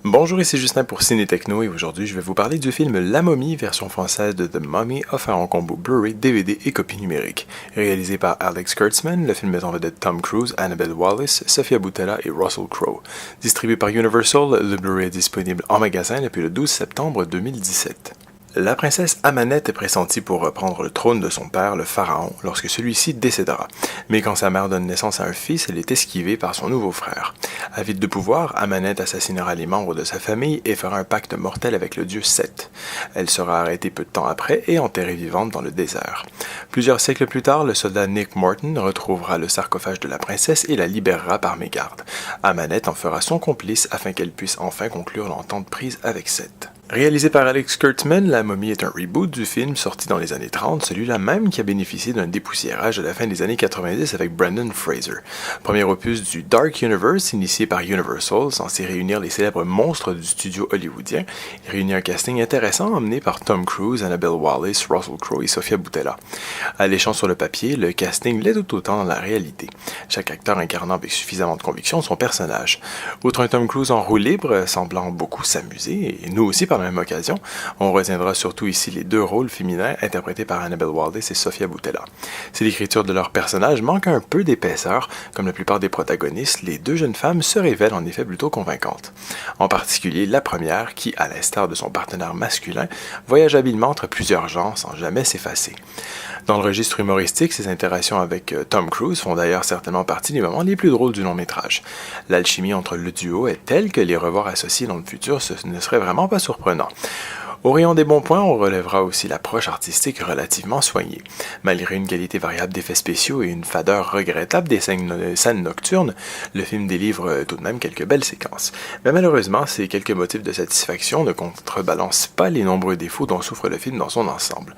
Bonjour, ici Justin pour Ciné Techno et aujourd'hui je vais vous parler du film La Momie, version française de The Mummy, offert en combo Blu-ray, DVD et copie numérique. Réalisé par Alex Kurtzman, le film met en vedette Tom Cruise, Annabelle Wallis, Sofia Boutella et Russell Crowe. Distribué par Universal, le Blu-ray est disponible en magasin depuis le 12 septembre 2017. La princesse Amanette est pressentie pour reprendre le trône de son père, le pharaon, lorsque celui-ci décédera. Mais quand sa mère donne naissance à un fils, elle est esquivée par son nouveau frère. Avide de pouvoir, Amanette assassinera les membres de sa famille et fera un pacte mortel avec le dieu Seth. Elle sera arrêtée peu de temps après et enterrée vivante dans le désert. Plusieurs siècles plus tard, le soldat Nick Morton retrouvera le sarcophage de la princesse et la libérera par mégarde. Amanette en fera son complice afin qu'elle puisse enfin conclure l'entente prise avec Seth. Réalisé par Alex Kurtzman, La Momie est un reboot du film sorti dans les années 30, celui-là même qui a bénéficié d'un dépoussiérage à la fin des années 90 avec Brendan Fraser. Premier opus du Dark Universe initié par Universal, censé réunir les célèbres monstres du studio hollywoodien, il réunit un casting intéressant emmené par Tom Cruise, Annabelle Wallis, Russell Crowe et Sofia Boutella. Alléchant sur le papier, le casting l'est tout autant dans la réalité, chaque acteur incarnant avec suffisamment de conviction son personnage. Outre un Tom Cruise en roue libre, semblant beaucoup s'amuser, et nous aussi par la même occasion, on retiendra surtout ici les deux rôles féminins interprétés par Annabelle Wallis et Sofia Boutella. Si l'écriture de leurs personnages manque un peu d'épaisseur, comme la plupart des protagonistes, les deux jeunes femmes se révèlent en effet plutôt convaincantes. En particulier la première qui, à l'instar de son partenaire masculin, voyage habilement entre plusieurs genres sans jamais s'effacer. Dans le registre humoristique, ses interactions avec Tom Cruise font d'ailleurs certainement partie des moments les plus drôles du long métrage. L'alchimie entre le duo est telle que les revoir associés dans le futur ce ne serait vraiment pas surprenant. Au rayon des bons points, on relèvera aussi l'approche artistique relativement soignée. Malgré une qualité variable d'effets spéciaux et une fadeur regrettable des scènes nocturnes, le film délivre tout de même quelques belles séquences. Mais malheureusement, ces quelques motifs de satisfaction ne contrebalancent pas les nombreux défauts dont souffre le film dans son ensemble.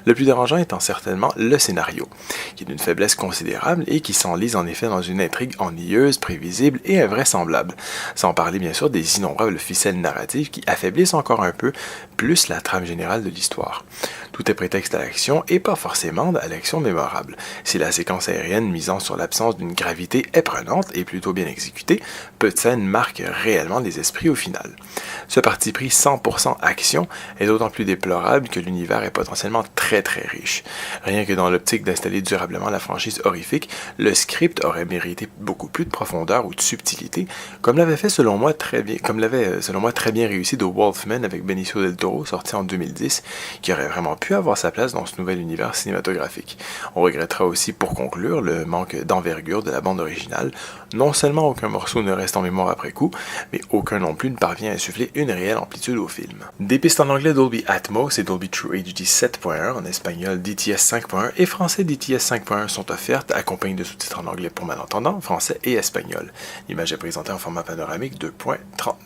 Le plus dérangeant étant certainement le scénario, qui est d'une faiblesse considérable et qui s'enlise en effet dans une intrigue ennuyeuse, prévisible et invraisemblable, sans parler bien sûr des innombrables ficelles narratives qui affaiblissent encore un peu plus la trame générale de l'histoire. Tout est prétexte à l'action et pas forcément à l'action mémorable. Si la séquence aérienne misant sur l'absence d'une gravité est prenante et plutôt bien exécutée, peu de scènes marquent réellement les esprits au final. Ce parti pris 100% action est d'autant plus déplorable que l'univers est potentiellement très riche. Rien que dans l'optique d'installer durablement la franchise horrifique, le script aurait mérité beaucoup plus de profondeur ou de subtilité, comme l'avait selon moi très bien réussi The Wolfman avec Benicio del Toro, sorti en 2010, qui aurait vraiment pu avoir sa place dans ce nouvel univers cinématographique. On regrettera aussi pour conclure le manque d'envergure de la bande originale. Non seulement aucun morceau ne reste en mémoire après coup, mais aucun non plus ne parvient à insuffler une réelle amplitude au film. Des pistes en anglais Dolby Atmos et Dolby True HD 7.1, en espagnol DTS 5.1 et français DTS 5.1 sont offertes, accompagnées de sous-titres en anglais pour malentendants, français et espagnol. L'image est présentée en format panoramique 2.39.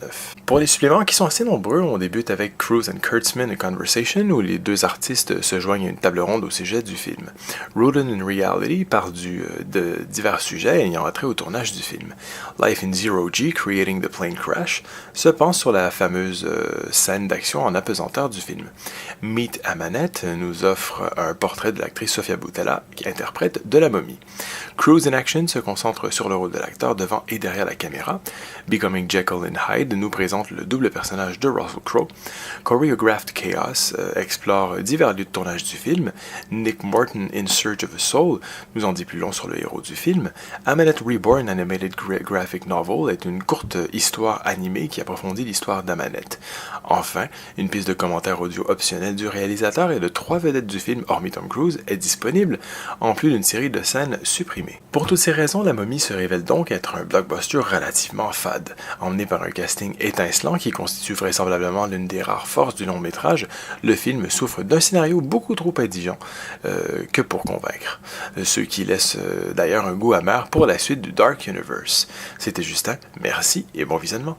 Pour les suppléments qui sont assez nombreux, on débute avec Cruise and Kurtzman A Conversation, où les deux artistes se joignent à une table ronde au sujet du film. Rooted in Reality parle de divers sujets ayant trait au tournage du film. Life in Zero G, Creating the Plane Crash, se penche sur la fameuse scène d'action en apesanteur du film. Meet Amanette nous offre un portrait de l'actrice Sofia Boutella, qui interprète de la momie. Cruise in Action se concentre sur le rôle de l'acteur devant et derrière la caméra. Becoming Jekyll and Hyde nous présente le double personnage de Russell Crowe. Choreographed Chaos explore divers lieux de tournage du film. Nick Morton in Search of a Soul nous en dit plus long sur le héros du film. Amanette Reborn Animated Graphic Novel est une courte histoire animée qui approfondit l'histoire d'Amanette. Enfin, une piste de commentaire audio optionnelle du réalisateur et de 3 vedettes du film, hormis Tom Cruise, est disponible, en plus d'une série de scènes supprimées. Pour toutes ces raisons, La Momie se révèle donc être un blockbuster relativement fade. Emmené par un casting étincelant qui constitue vraisemblablement l'une des rares forces du long métrage, le film souffre d'un scénario beaucoup trop indigent que pour convaincre. Ce qui laisse d'ailleurs un goût amer pour la suite du Dark Universe. C'était Justin, merci et bon visionnement.